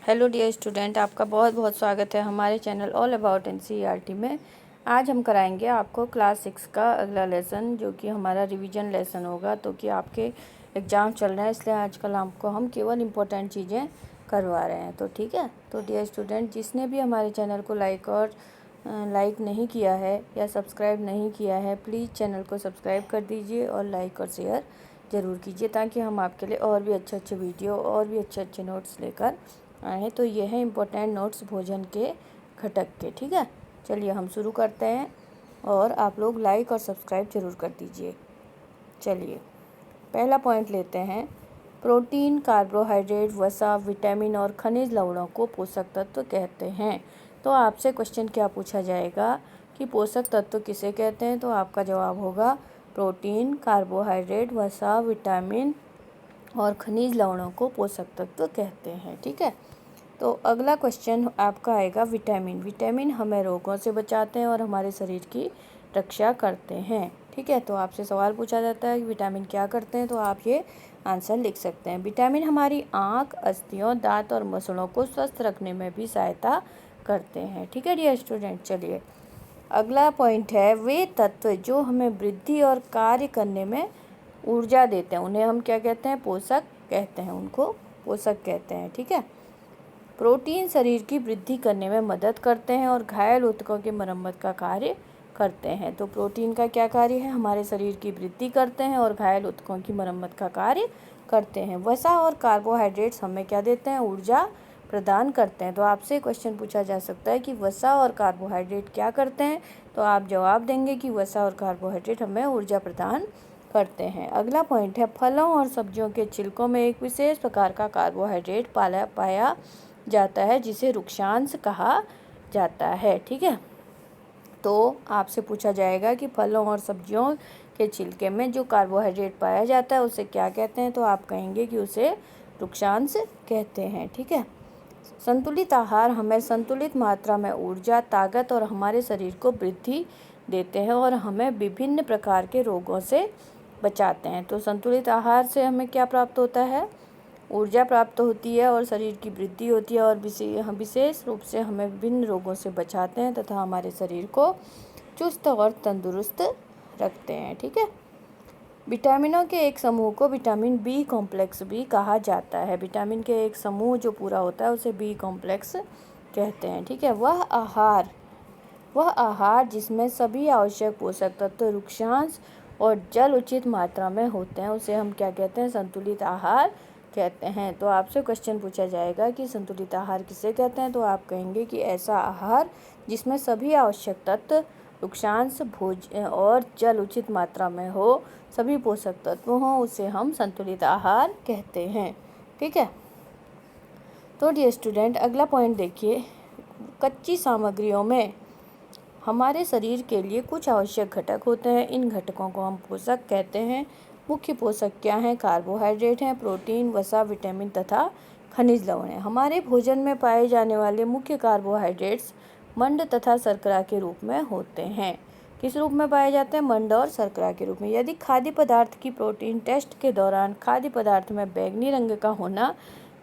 Hello dear student, आपका बहुत बहुत स्वागत है हमारे चैनल ऑल अबाउट एनसीईआरटी में। आज हम कराएंगे आपको क्लास 6 का अगला लेसन, जो कि हमारा रिवीजन लेसन होगा। तो कि आपके एग्ज़ाम चल रहे हैं, इसलिए आजकल आपको हम केवल इम्पोर्टेंट चीज़ें करवा रहे हैं। तो ठीक है। तो डियर स्टूडेंट, जिसने भी हमारे चैनल को लाइक नहीं किया है या सब्सक्राइब नहीं किया है, प्लीज़ चैनल को सब्सक्राइब कर दीजिए और लाइक और शेयर ज़रूर कीजिए, ताकि हम आपके लिए और भी अच्छे अच्छे वीडियो और भी अच्छे अच्छे नोट्स लेकर आए हैं। तो ये है इम्पोर्टेंट नोट्स भोजन के घटक के। ठीक है, चलिए हम शुरू करते हैं और आप लोग लाइक और सब्सक्राइब ज़रूर कर दीजिए। चलिए पहला पॉइंट लेते हैं। प्रोटीन, कार्बोहाइड्रेट, वसा, विटामिन और खनिज लवणों को पोषक तत्व कहते हैं। तो आपसे क्वेश्चन क्या पूछा जाएगा कि पोषक तत्व किसे कहते हैं? तो आपका जवाब होगा प्रोटीन, कार्बोहाइड्रेट, वसा, विटामिन और खनिज लवणों को पोषक तत्व कहते हैं। ठीक है। तो अगला क्वेश्चन आपका आएगा विटामिन। विटामिन हमें रोगों से बचाते हैं और हमारे शरीर की रक्षा करते हैं। ठीक है। तो आपसे सवाल पूछा जाता है कि विटामिन क्या करते हैं, तो आप ये आंसर लिख सकते हैं। विटामिन हमारी आँख, अस्थियों, दांत और मसलों को स्वस्थ रखने में भी सहायता करते हैं। ठीक है डियर स्टूडेंट। चलिए अगला पॉइंट है, वे तत्व जो हमें वृद्धि और कार्य करने में ऊर्जा देते हैं, उन्हें हम क्या कहते हैं? पोषक कहते हैं। उनको पोषक कहते हैं। ठीक है। प्रोटीन शरीर की वृद्धि करने में मदद करते हैं और घायल ऊतकों की मरम्मत का कार्य करते हैं। तो प्रोटीन का क्या कार्य है? हमारे शरीर की वृद्धि करते हैं और घायल ऊतकों की मरम्मत का कार्य करते हैं। वसा और कार्बोहाइड्रेट्स हमें क्या देते हैं? ऊर्जा प्रदान करते हैं। तो आपसे क्वेश्चन पूछा जा सकता है कि वसा और कार्बोहाइड्रेट क्या करते हैं? तो आप जवाब देंगे कि वसा और कार्बोहाइड्रेट हमें ऊर्जा प्रदान करते हैं। अगला पॉइंट है, फलों और सब्जियों के छिलकों में एक विशेष प्रकार का कार्बोहाइड्रेट पाया जाता है, जिसे रुक्षांश कहा जाता है। ठीक है। तो आपसे पूछा जाएगा कि फलों और सब्जियों के छिलके में जो कार्बोहाइड्रेट पाया जाता है उसे क्या कहते हैं? तो आप कहेंगे कि उसे रुक्षांश कहते हैं। ठीक है। संतुलित आहार हमें संतुलित मात्रा में ऊर्जा, ताकत और हमारे शरीर को वृद्धि देते हैं और हमें विभिन्न प्रकार के रोगों से बचाते हैं। तो संतुलित आहार से हमें क्या प्राप्त होता है? ऊर्जा प्राप्त होती है और शरीर की वृद्धि होती है, और विशेष रूप से हमें विभिन्न रोगों से बचाते हैं तथा हमारे शरीर को चुस्त और तंदुरुस्त रखते हैं। ठीक है। विटामिनों के एक समूह को विटामिन बी कॉम्प्लेक्स भी कहा जाता है। विटामिन के एक समूह जो पूरा होता है उसे बी कॉम्प्लेक्स कहते हैं। ठीक है। वह आहार जिसमें सभी आवश्यक पोषक तत्व, रुक्षांश और जल उचित मात्रा में होते हैं, उसे हम क्या कहते हैं? संतुलित आहार कहते हैं। तो आपसे क्वेश्चन पूछा जाएगा कि संतुलित आहार किसे कहते हैं? तो आप कहेंगे कि ऐसा आहार जिसमें सभी आवश्यक तत्व, रुक्षांश, भोज और जल उचित मात्रा में हो, सभी पोषक तत्व हों, उसे हम संतुलित आहार कहते हैं। ठीक है। तो डियर स्टूडेंट, अगला पॉइंट देखिए। कच्ची सामग्रियों में हमारे शरीर के लिए कुछ आवश्यक घटक होते हैं। इन घटकों को हम पोषक कहते हैं। मुख्य पोषक क्या हैं? कार्बोहाइड्रेट हैं, प्रोटीन, वसा, विटामिन तथा खनिज लवण हैं। हमारे भोजन में पाए जाने वाले मुख्य कार्बोहाइड्रेट्स मंड तथा शर्करा के रूप में होते हैं। किस रूप में पाए जाते हैं? मंड और शर्करा के रूप में। यदि खाद्य पदार्थ की प्रोटीन टेस्ट के दौरान खाद्य पदार्थ में बैंगनी रंग का होना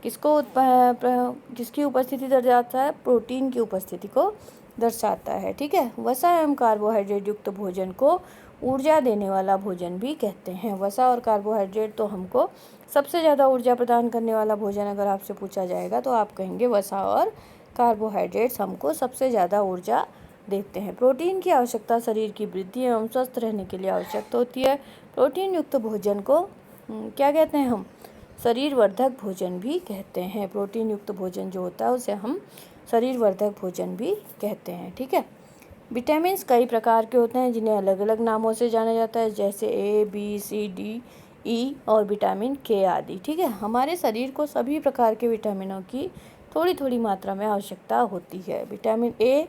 किसकी उपस्थिति दर्शाता है? प्रोटीन की उपस्थिति को दर्शाता है। ठीक है। वसा एवं कार्बोहाइड्रेट युक्त भोजन को ऊर्जा देने वाला भोजन भी कहते हैं। वसा और कार्बोहाइड्रेट तो हमको सबसे ज़्यादा ऊर्जा प्रदान करने वाला भोजन अगर आपसे पूछा जाएगा तो आप कहेंगे वसा और कार्बोहाइड्रेट्स हमको सबसे ज़्यादा ऊर्जा देते हैं। प्रोटीन की आवश्यकता शरीर की वृद्धि एवं स्वस्थ रहने के लिए आवश्यक होती है। प्रोटीन युक्त भोजन को क्या कहते हैं? हम शरीर वर्धक भोजन भी कहते हैं। प्रोटीन युक्त भोजन जो होता है उसे हम शरीर वर्धक भोजन भी कहते हैं। ठीक है। विटामिन्स कई प्रकार के होते हैं, जिन्हें अलग अलग नामों से जाना जाता है, जैसे ए, बी, सी, डी, ई और विटामिन के आदि। ठीक है। हमारे शरीर को सभी प्रकार के विटामिनों की थोड़ी थोड़ी मात्रा में आवश्यकता होती है। विटामिन ए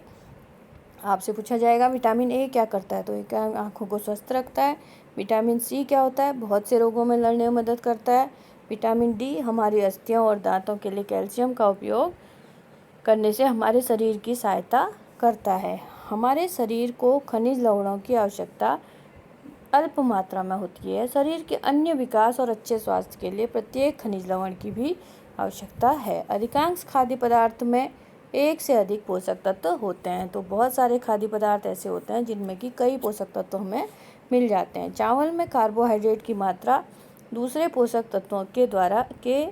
आपसे पूछा जाएगा विटामिन ए क्या करता है? तो ये क्या आँखों को स्वस्थ रखता है। विटामिन सी क्या होता है? बहुत से रोगों में लड़ने में मदद करता है। विटामिन डी हमारी अस्थियों और दांतों के लिए कैल्शियम का उपयोग करने से हमारे शरीर की सहायता करता है। हमारे शरीर को खनिज लवणों की आवश्यकता अल्प मात्रा में होती है। शरीर के अन्य विकास और अच्छे स्वास्थ्य के लिए प्रत्येक खनिज लवण की भी आवश्यकता है। अधिकांश खाद्य पदार्थ में एक से अधिक पोषक तत्व होते हैं। तो बहुत सारे खाद्य पदार्थ ऐसे होते हैं जिनमें कि कई पोषक तत्व हमें मिल जाते हैं। चावल में कार्बोहाइड्रेट की मात्रा दूसरे पोषक तत्वों के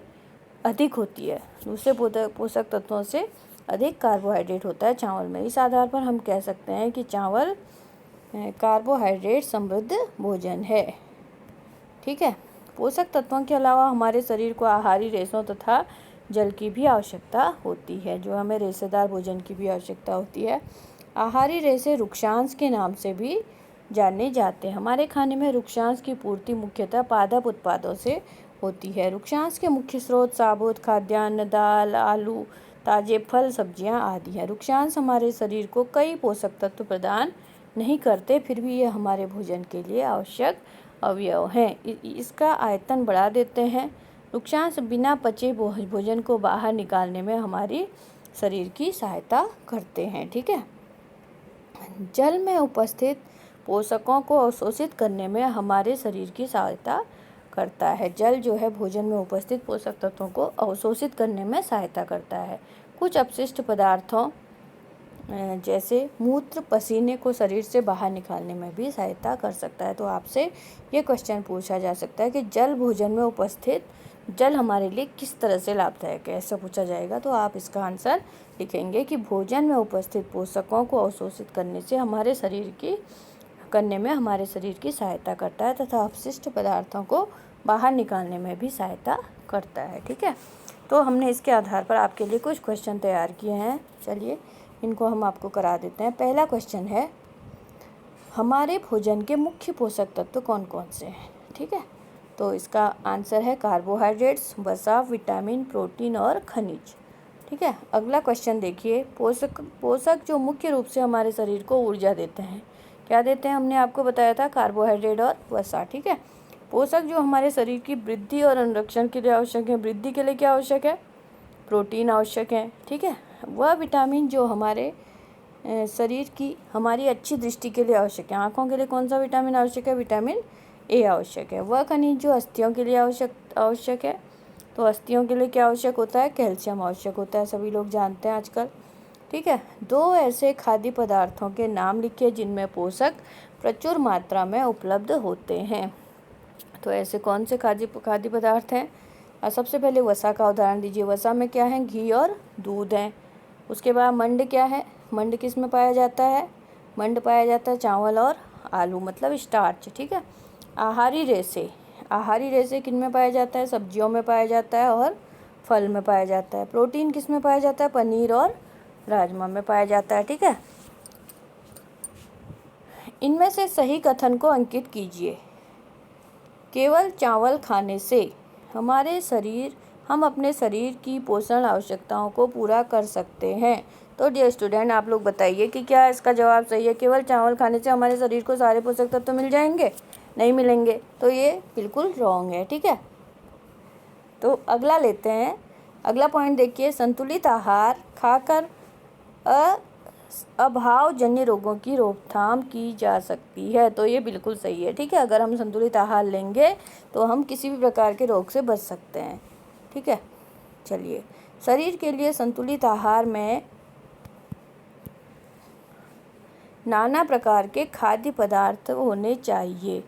अधिक होती है। दूसरे पोषक तत्वों से अधिक कार्बोहाइड्रेट होता है चावल में। इस आधार पर हम कह सकते हैं कि चावल कार्बोहाइड्रेट समृद्ध भोजन है। ठीक है। पोषक तत्वों के अलावा हमारे शरीर को आहारी रेशों तथा जल की भी आवश्यकता होती है। जो हमें रेशेदार भोजन की भी आवश्यकता होती है। आहारी रेशे रुक्षांश के नाम से भी जाने जाते हैं। हमारे खाने में रुक्षांश की पूर्ति मुख्यतः पादप उत्पादों से होती है। रुक्षांश के मुख्य स्रोत साबुत खाद्यान्न, दाल, आलू, ताजे फल, सब्जियां आदि हैं। रुक्षांश हमारे शरीर को कई पोषक तत्व प्रदान नहीं करते, फिर भी ये हमारे भोजन के लिए आवश्यक अवयव हैं। इसका आयतन बढ़ा देते हैं। रुक्षांश बिना पचे भोजन को बाहर निकालने में हमारी शरीर की सहायता करते हैं। ठीक है। जल में उपस्थित पोषकों को अवशोषित करने में हमारे शरीर की सहायता करता है। जल जो है भोजन में उपस्थित पोषक तत्वों को अवशोषित करने में सहायता करता है। कुछ अपशिष्ट पदार्थों जैसे मूत्र, पसीने को शरीर से बाहर निकालने में भी सहायता कर सकता है। तो आपसे ये क्वेश्चन पूछा जा सकता है कि जल भोजन में उपस्थित जल हमारे लिए किस तरह से लाभदायक है, ऐसा पूछा जाएगा। तो आप इसका आंसर लिखेंगे कि भोजन में उपस्थित पोषकों को अवशोषित करने में हमारे शरीर की सहायता करता है तथा अपशिष्ट पदार्थों को बाहर निकालने में भी सहायता करता है। ठीक है। तो हमने इसके आधार पर आपके लिए कुछ क्वेश्चन तैयार किए हैं। चलिए इनको हम आपको करा देते हैं। पहला क्वेश्चन है, हमारे भोजन के मुख्य पोषक तत्व कौन कौन से हैं। ठीक है। तो इसका आंसर है कार्बोहाइड्रेट्स, वसा, विटामिन, प्रोटीन और खनिज। ठीक है। अगला क्वेश्चन देखिए, पोषक जो मुख्य रूप से हमारे शरीर को ऊर्जा देते हैं, क्या देते हैं, हमने आपको बताया था कार्बोहाइड्रेट और वसा। ठीक है। पोषक जो हमारे शरीर की वृद्धि और अनुरक्षण के लिए आवश्यक है। वृद्धि के लिए क्या आवश्यक है, प्रोटीन आवश्यक है। ठीक है। वह विटामिन जो हमारे शरीर की हमारी अच्छी दृष्टि के लिए आवश्यक है। आँखों के लिए कौन सा विटामिन आवश्यक है, विटामिन ए आवश्यक है। वह खनिज जो अस्थियों के लिए आवश्यक है। तो अस्थियों के लिए क्या आवश्यक होता है, कैल्शियम आवश्यक होता है, सभी लोग जानते हैं आजकल। ठीक है। 2 ऐसे खाद्य पदार्थों के नाम लिखिए जिनमें पोषक प्रचुर मात्रा में उपलब्ध होते हैं। तो ऐसे कौन से खाद्य पदार्थ हैं। सबसे पहले वसा का उदाहरण दीजिए। वसा में क्या है, घी और दूध है। उसके बाद मंड क्या है, मंड किस में पाया जाता है, मंड पाया जाता है चावल और आलू, मतलब स्टार्च। ठीक है। आहारी रेशे किन में पाया जाता है, सब्जियों में पाया जाता है और फल में पाया जाता है। प्रोटीन किस में पाया जाता है, पनीर और राजमा में पाया जाता है। ठीक है। इनमें से सही कथन को अंकित कीजिए। केवल चावल खाने से हम अपने शरीर की पोषण आवश्यकताओं को पूरा कर सकते हैं। तो डियर स्टूडेंट, आप लोग बताइए कि क्या इसका जवाब सही है। केवल चावल खाने से हमारे शरीर को सारे पोषक तत्व मिल जाएंगे, नहीं मिलेंगे। तो ये बिल्कुल रॉन्ग है। ठीक है। तो अगला लेते हैं। अगला पॉइंट देखिए, संतुलित आहार खाकर अभावजन्य रोगों की रोकथाम की जा सकती है। तो ये बिल्कुल सही है। ठीक है। अगर हम संतुलित आहार लेंगे तो हम किसी भी प्रकार के रोग से बच सकते हैं। ठीक है। चलिए, शरीर के लिए संतुलित आहार में नाना प्रकार के खाद्य पदार्थ होने चाहिए।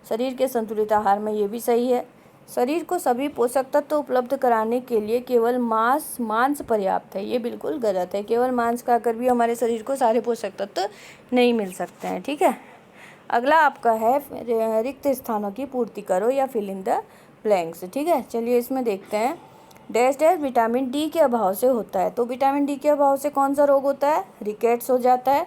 शरीर के संतुलित आहार में ये भी सही है। शरीर को सभी पोषक तत्व उपलब्ध कराने के लिए केवल मांस पर्याप्त है। ये बिल्कुल गलत है। केवल मांस खाकर भी हमारे शरीर को सारे पोषक तत्व नहीं मिल सकते हैं। ठीक है। अगला आपका है, रिक्त स्थानों की पूर्ति करो या फिल इन द ब्लैंक्स। ठीक है। चलिए इसमें देखते हैं। डैश विटामिन डी के अभाव से होता है। तो विटामिन डी के अभाव से कौन सा रोग होता है, रिकेट्स हो जाता है।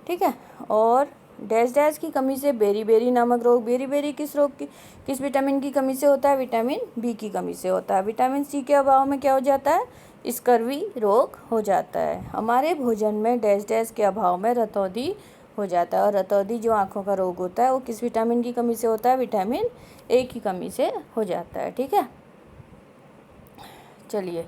ठीक है। और डैश की कमी से बेरी नामक रोग। बेरी किस विटामिन की कमी से होता है, विटामिन बी की कमी से होता है। विटामिन सी के अभाव में क्या हो जाता है, स्कर्वी रोग हो जाता है। हमारे भोजन में डैश के अभाव में रतौंधी हो जाता है। और रतौंधी जो आँखों का रोग होता है वो किस विटामिन की कमी से होता है, विटामिन ए की कमी से हो जाता है। ठीक है। चलिए,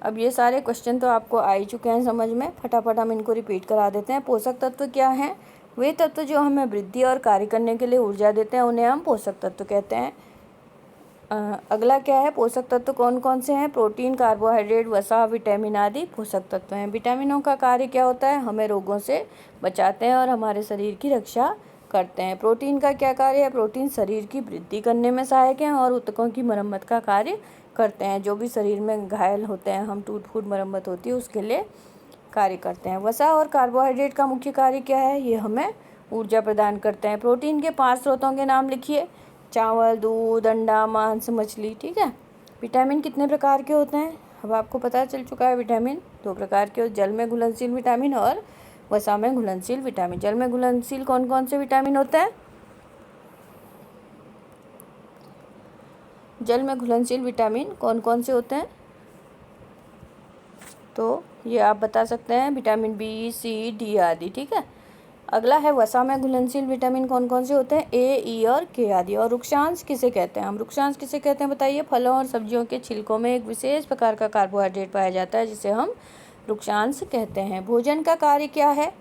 अब ये सारे क्वेश्चन तो आपको आ ही चुके हैं समझ में। फटाफट हम इनको रिपीट करा देते हैं। पोषक तत्व क्या हैं, वे तत्व जो हमें वृद्धि और कार्य करने के लिए ऊर्जा देते हैं उन्हें हम पोषक तत्व कहते हैं। अगला क्या है, पोषक तत्व कौन कौन से हैं? प्रोटीन, कार्बोहाइड्रेट, वसा, विटामिन आदि पोषक तत्व हैं। विटामिनों का कार्य क्या होता है? हमें रोगों से बचाते हैं और हमारे शरीर की रक्षा करते हैं। प्रोटीन का क्या कार्य है? प्रोटीन शरीर की वृद्धि करने में सहायक हैं और ऊतकों की मरम्मत का कार्य करते हैं। जो भी शरीर में घायल होते हैं, हम टूट फूट मरम्मत होती है उसके लिए कार्य करते हैं। वसा और कार्बोहाइड्रेट का मुख्य कार्य क्या है? ये हमें ऊर्जा प्रदान करते हैं। प्रोटीन के 5 स्रोतों के नाम लिखिए। चावल, दूध, अंडा, मांस, मछली। ठीक है। विटामिन कितने प्रकार के होते हैं? अब आपको पता चल चुका है। विटामिन 2 प्रकार के, जल में घुलनशील विटामिन और वसा में घुलनशील विटामिन। जल में घुलनशील कौन कौन से विटामिन होते हैं? जल में घुलनशील विटामिन कौन कौन से होते हैं? तो ये आप बता सकते हैं, विटामिन बी, सी, डी आदि। ठीक है। अगला है वसा में घुलनशील विटामिन कौन कौन से होते हैं? ए, ई और के आदि। और रुक्षांश किसे कहते हैं? हम रुक्षांश किसे कहते हैं बताइए? फलों और सब्जियों के छिलकों में एक विशेष प्रकार का कार्बोहाइड्रेट पाया जाता है जिसे हम रुक्षांश कहते हैं। भोजन का कार्य क्या है?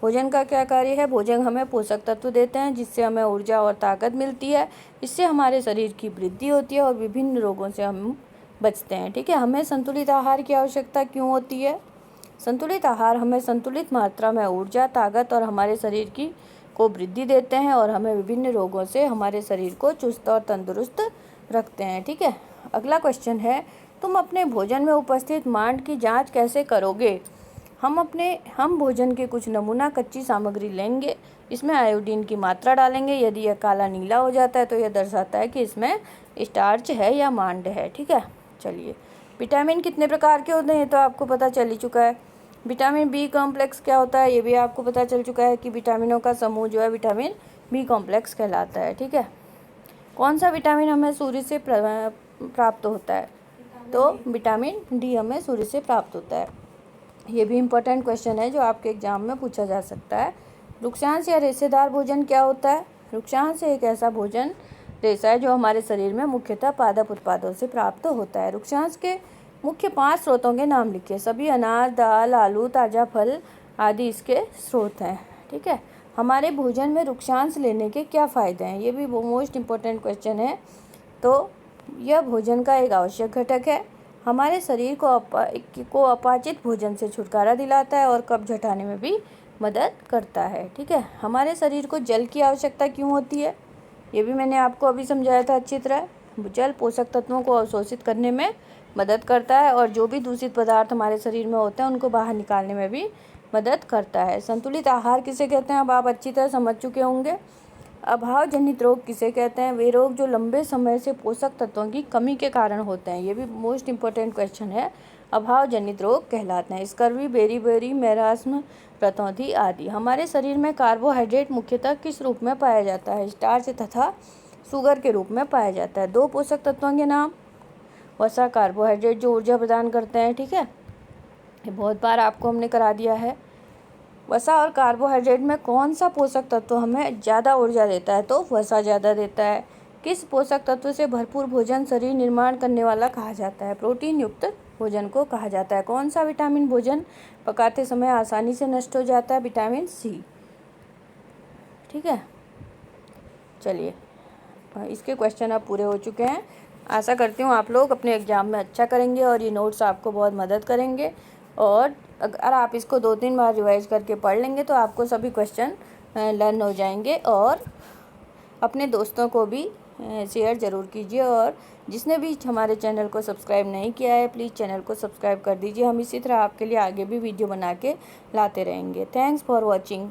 भोजन का क्या कार्य है? भोजन हमें पोषक तत्व देते हैं जिससे हमें ऊर्जा और ताकत मिलती है। इससे हमारे शरीर की वृद्धि होती है और विभिन्न रोगों से हम बचते हैं। ठीक है। हमें संतुलित आहार की आवश्यकता क्यों होती है? संतुलित आहार हमें संतुलित मात्रा में ऊर्जा, ताकत और हमारे शरीर की को वृद्धि देते हैं और हमें विभिन्न रोगों से हमारे शरीर को चुस्त और तंदुरुस्त रखते हैं। ठीक है। अगला क्वेश्चन है, तुम अपने भोजन में उपस्थित मांड की जांच कैसे करोगे? हम भोजन के कुछ नमूना कच्ची सामग्री लेंगे, इसमें आयोडीन की मात्रा डालेंगे। यदि यह काला नीला हो जाता है तो यह दर्शाता है कि इसमें स्टार्च है या मांड है। ठीक है। चलिए, विटामिन कितने प्रकार के होते हैं ये तो आपको पता चल ही चुका है। विटामिन बी कॉम्प्लेक्स क्या होता है ये भी आपको पता चल चुका है कि विटामिनों का समूह जो है विटामिन बी कॉम्प्लेक्स कहलाता है। ठीक है। कौन सा विटामिन हमें सूर्य से प्राप्त होता है? तो विटामिन डी हमें सूर्य से प्राप्त होता है। ये भी इम्पोर्टेंट क्वेश्चन है जो आपके एग्जाम में पूछा जा सकता है। रुक्षांश या रेशेदार भोजन क्या होता है? रुक्षांश एक ऐसा भोजन रेशा है जो हमारे शरीर में मुख्यतः पादप उत्पादों से प्राप्त होता है। रुक्षांश के मुख्य 5 स्रोतों के नाम लिखिए। सभी अनाज, दाल, आलू, ताज़ा फल आदि इसके स्रोत हैं। ठीक है। हमारे भोजन में रुक्षांश लेने के क्या फ़ायदे हैं? ये भी मोस्ट इम्पोर्टेंट क्वेश्चन है। तो यह भोजन का एक आवश्यक घटक है। हमारे शरीर को अपाचित भोजन से छुटकारा दिलाता है और कब्ज हटाने में भी मदद करता है। ठीक है। हमारे शरीर को जल की आवश्यकता क्यों होती है? ये भी मैंने आपको अभी समझाया था अच्छी तरह। जल पोषक तत्वों को अवशोषित करने में मदद करता है और जो भी दूषित पदार्थ हमारे शरीर में होते हैं उनको बाहर निकालने में भी मदद करता है। संतुलित आहार किसे कहते हैं? अब आप अच्छी तरह समझ चुके होंगे। अभाव जनित रोग किसे कहते हैं? वे रोग जो लंबे समय से पोषक तत्वों की कमी के कारण होते हैं। ये भी मोस्ट इम्पोर्टेंट क्वेश्चन है। अभाव जनित रोग कहलाते हैं। स्कर्वी, बेरी, मैरास्म, रतौंधी आदि। हमारे शरीर में कार्बोहाइड्रेट मुख्यतः किस रूप में पाया जाता है? स्टार्च तथा शुगर के रूप में पाया जाता है। 2 पोषक तत्वों के नाम। वसा, कार्बोहाइड्रेट जो ऊर्जा प्रदान करते हैं। ठीक है। ये बहुत बार आपको हमने करा दिया है। वसा और कार्बोहाइड्रेट में कौन सा पोषक तत्व हमें ज़्यादा ऊर्जा देता है? तो वसा ज़्यादा देता है। किस पोषक तत्व से भरपूर भोजन शरीर निर्माण करने वाला कहा जाता है? प्रोटीन युक्त भोजन को कहा जाता है। कौन सा विटामिन भोजन पकाते समय आसानी से नष्ट हो जाता है? Vitamin C. ठीक है। चलिए, इसके क्वेश्चन अब पूरे हो चुके हैं। आशा करती हूँ आप लोग अपने एग्ज़ाम में अच्छा करेंगे और ये नोट्स आपको बहुत मदद करेंगे। और अगर आप इसको 2-3 बार रिवाइज करके पढ़ लेंगे तो आपको सभी क्वेश्चन लर्न हो जाएंगे। और अपने दोस्तों को भी शेयर ज़रूर कीजिए। और जिसने भी हमारे चैनल को सब्सक्राइब नहीं किया है प्लीज़ चैनल को सब्सक्राइब कर दीजिए। हम इसी तरह आपके लिए आगे भी वीडियो बना के लाते रहेंगे। Thanks for watching.